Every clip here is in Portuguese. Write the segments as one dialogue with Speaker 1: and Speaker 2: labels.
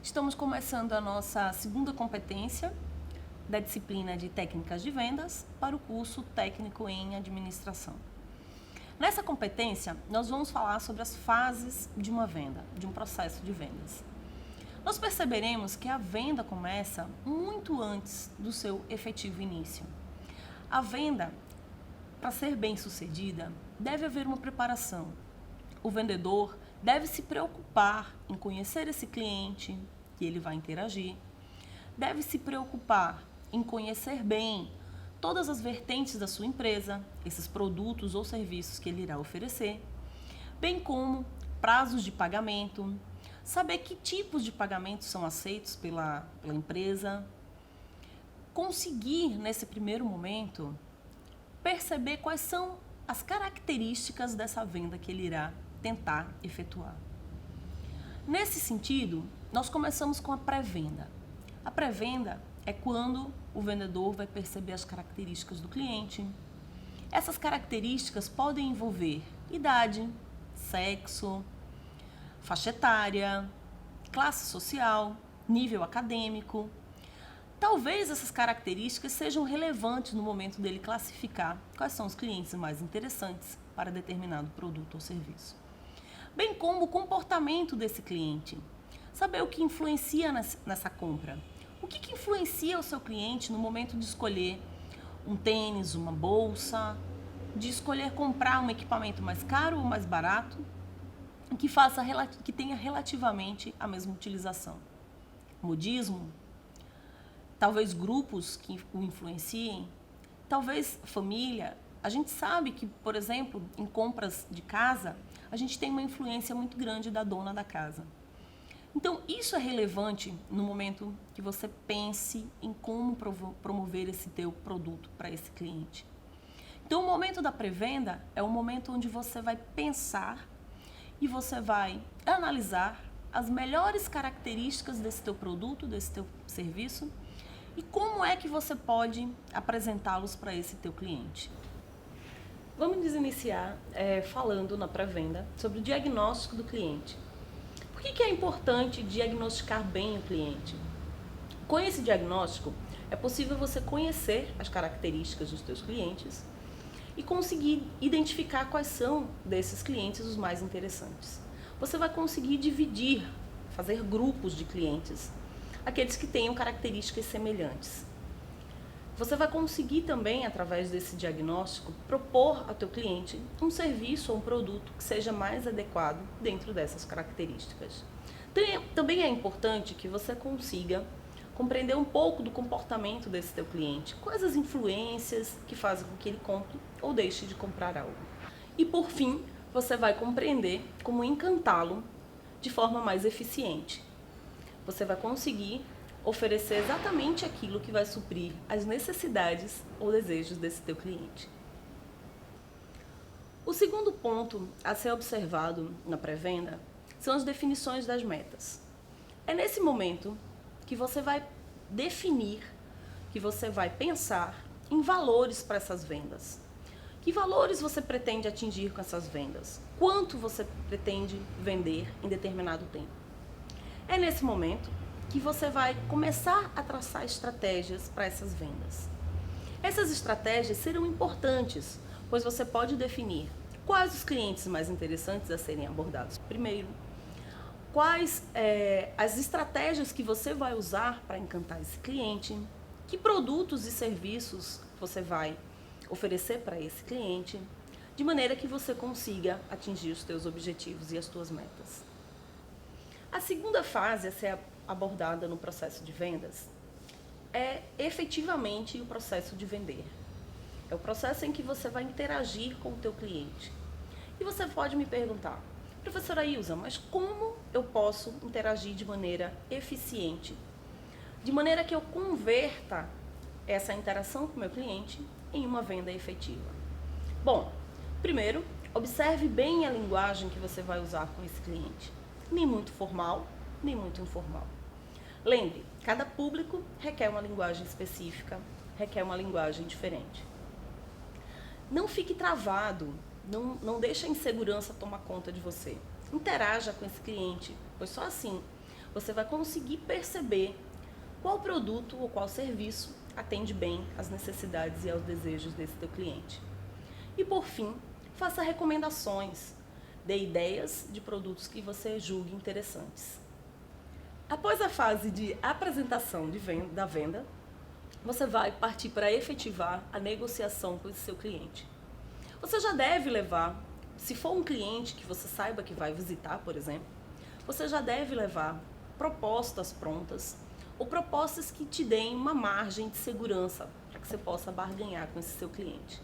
Speaker 1: Estamos começando a nossa segunda competência da disciplina de Técnicas de Vendas para o curso Técnico em Administração. Nessa competência, nós vamos falar sobre as fases de uma venda, de um processo de vendas. Nós perceberemos que a venda começa muito antes do seu efetivo início. A venda, para ser bem sucedida, deve haver uma preparação. O vendedor deve se preocupar em conhecer esse cliente que ele vai interagir, deve se preocupar em conhecer bem todas as vertentes da sua empresa, esses produtos ou serviços que ele irá oferecer, bem como prazos de pagamento, saber que tipos de pagamentos são aceitos pela empresa, conseguir, nesse primeiro momento, perceber quais são as características dessa venda que ele irá tentar efetuar. Nesse sentido, nós começamos com a pré-venda. A pré-venda é quando o vendedor vai perceber as características do cliente. Essas características podem envolver idade, sexo, faixa etária, classe social, nível acadêmico. Talvez essas características sejam relevantes no momento dele classificar quais são os clientes mais interessantes para determinado produto ou serviço. Bem como o comportamento desse cliente. Saber o que influencia nessa compra. O que influencia o seu cliente no momento de escolher um tênis, uma bolsa, de escolher comprar um equipamento mais caro ou mais barato, que tenha relativamente a mesma utilização. Modismo, talvez grupos que o influenciem, talvez família. A gente sabe que, por exemplo, em compras de casa, a gente tem uma influência muito grande da dona da casa. Então, isso é relevante no momento que você pense em como promover esse teu produto para esse cliente. Então, o momento da pré-venda é o momento onde você vai pensar e você vai analisar as melhores características desse teu produto, desse teu serviço e como é que você pode apresentá-los para esse teu cliente. Vamos iniciar falando na pré-venda sobre o diagnóstico do cliente. Por que é importante diagnosticar bem o cliente? Com esse diagnóstico, é possível você conhecer as características dos teus clientes e conseguir identificar quais são desses clientes os mais interessantes. Você vai conseguir dividir, fazer grupos de clientes, aqueles que tenham características semelhantes. Você vai conseguir também, através desse diagnóstico, propor ao teu cliente um serviço ou um produto que seja mais adequado dentro dessas características. Também é importante que você consiga compreender um pouco do comportamento desse teu cliente, quais as influências que fazem com que ele compre ou deixe de comprar algo. E por fim, você vai compreender como encantá-lo de forma mais eficiente. Você vai conseguir oferecer exatamente aquilo que vai suprir as necessidades ou desejos desse teu cliente. O segundo ponto a ser observado na pré-venda são as definições das metas. É nesse momento que você vai definir, que você vai pensar em valores para essas vendas. Que valores você pretende atingir com essas vendas? Quanto você pretende vender em determinado tempo? É nesse momento que você vai começar a traçar estratégias para essas vendas. Essas estratégias serão importantes, pois você pode definir quais os clientes mais interessantes a serem abordados primeiro, quais as estratégias que você vai usar para encantar esse cliente, que produtos e serviços você vai oferecer para esse cliente, de maneira que você consiga atingir os teus objetivos e as tuas metas. A segunda fase a ser abordada no processo de vendas é efetivamente o processo de vender. É o processo em que você vai interagir com o teu cliente. E você pode me perguntar, professora Ilza, mas como eu posso interagir de maneira eficiente? De maneira que eu converta essa interação com o meu cliente em uma venda efetiva. Bom, primeiro, observe bem a linguagem que você vai usar com esse cliente. Nem muito formal, nem muito informal. Lembre, cada público requer uma linguagem específica, requer uma linguagem diferente. Não fique travado, não deixe a insegurança tomar conta de você. Interaja com esse cliente, pois só assim você vai conseguir perceber qual produto ou qual serviço atende bem às necessidades e aos desejos desse teu cliente. E por fim, faça recomendações, dê ideias de produtos que você julgue interessantes. Após a fase de apresentação da venda, você vai partir para efetivar a negociação com esse seu cliente. Você já deve levar, se for um cliente que você saiba que vai visitar, por exemplo, você já deve levar propostas prontas ou propostas que te deem uma margem de segurança para que você possa barganhar com esse seu cliente.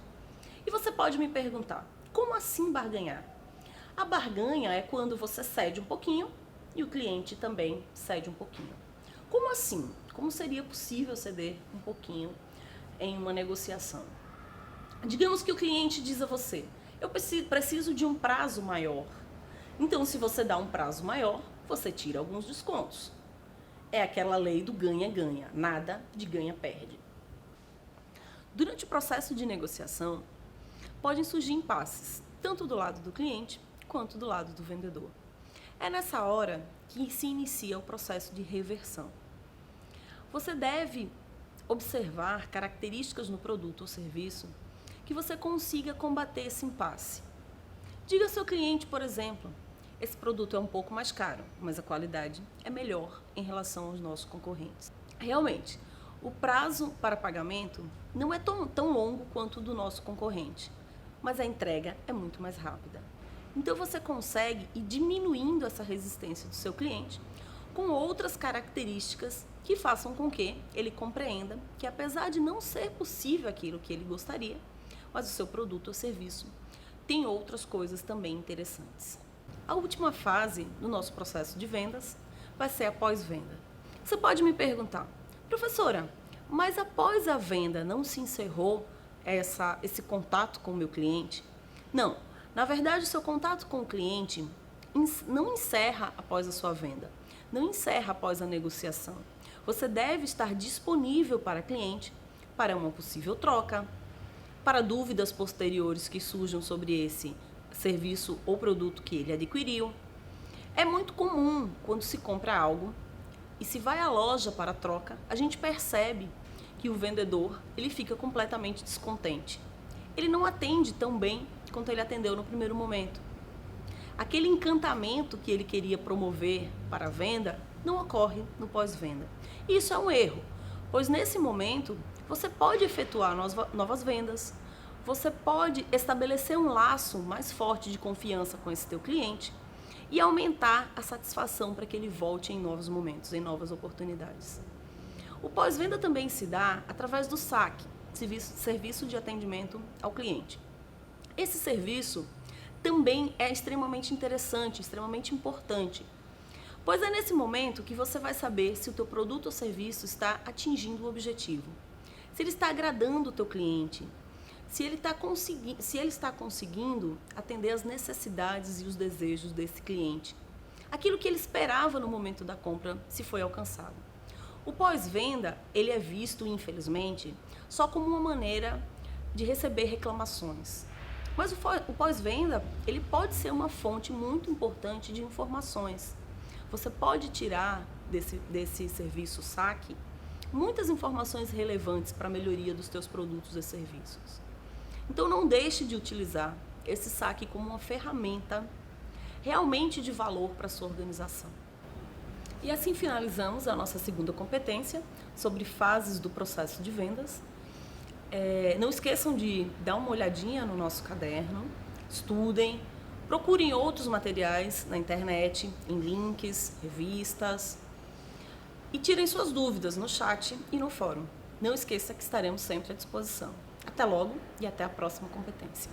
Speaker 1: E você pode me perguntar, como assim barganhar? A barganha é quando você cede um pouquinho e o cliente também cede um pouquinho. Como assim? Como seria possível ceder um pouquinho em uma negociação? Digamos que o cliente diz a você, eu preciso de um prazo maior. Então, se você dá um prazo maior, você tira alguns descontos. É aquela lei do ganha-ganha, nada de ganha-perde. Durante o processo de negociação, podem surgir impasses, tanto do lado do cliente quanto do lado do vendedor. É nessa hora que se inicia o processo de reversão. Você deve observar características no produto ou serviço que você consiga combater esse impasse. Diga ao seu cliente, por exemplo, esse produto é um pouco mais caro, mas a qualidade é melhor em relação aos nossos concorrentes. Realmente, o prazo para pagamento não é tão longo quanto o do nosso concorrente, mas a entrega é muito mais rápida. Então você consegue ir diminuindo essa resistência do seu cliente com outras características que façam com que ele compreenda que, apesar de não ser possível aquilo que ele gostaria, mas o seu produto ou serviço tem outras coisas também interessantes. A última fase do nosso processo de vendas vai ser a pós-venda. Você pode me perguntar, professora, mas após a venda não se encerrou esse contato com o meu cliente? Não, na verdade o seu contato com o cliente não encerra após a sua venda, não encerra após a negociação. Você deve estar disponível para o cliente para uma possível troca, para dúvidas posteriores que surjam sobre esse serviço ou produto que ele adquiriu. É muito comum quando se compra algo e se vai à loja para a troca, a gente percebe que o vendedor ele fica completamente descontente. Ele não atende tão bem quanto ele atendeu no primeiro momento. Aquele encantamento que ele queria promover para a venda não ocorre no pós-venda. E isso é um erro, pois nesse momento você pode efetuar novas vendas, você pode estabelecer um laço mais forte de confiança com esse teu cliente e aumentar a satisfação para que ele volte em novos momentos, em novas oportunidades. O pós-venda também se dá através do SAC, Serviço de Atendimento ao Cliente. Esse serviço também é extremamente interessante, extremamente importante, pois é nesse momento que você vai saber se o teu produto ou serviço está atingindo o objetivo, se ele está agradando o teu cliente, se ele está conseguindo atender as necessidades e os desejos desse cliente, aquilo que ele esperava no momento da compra, se foi alcançado. O pós-venda, ele é visto, infelizmente, só como uma maneira de receber reclamações. Mas o pós-venda, ele pode ser uma fonte muito importante de informações. Você pode tirar desse serviço SAC muitas informações relevantes para a melhoria dos teus produtos e serviços. Então não deixe de utilizar esse SAC como uma ferramenta realmente de valor para a sua organização. E assim finalizamos a nossa segunda competência sobre fases do processo de vendas. Não esqueçam de dar uma olhadinha no nosso caderno, estudem, procurem outros materiais na internet, em links, revistas e tirem suas dúvidas no chat e no fórum. Não esqueça que estaremos sempre à disposição. Até logo e até a próxima competência.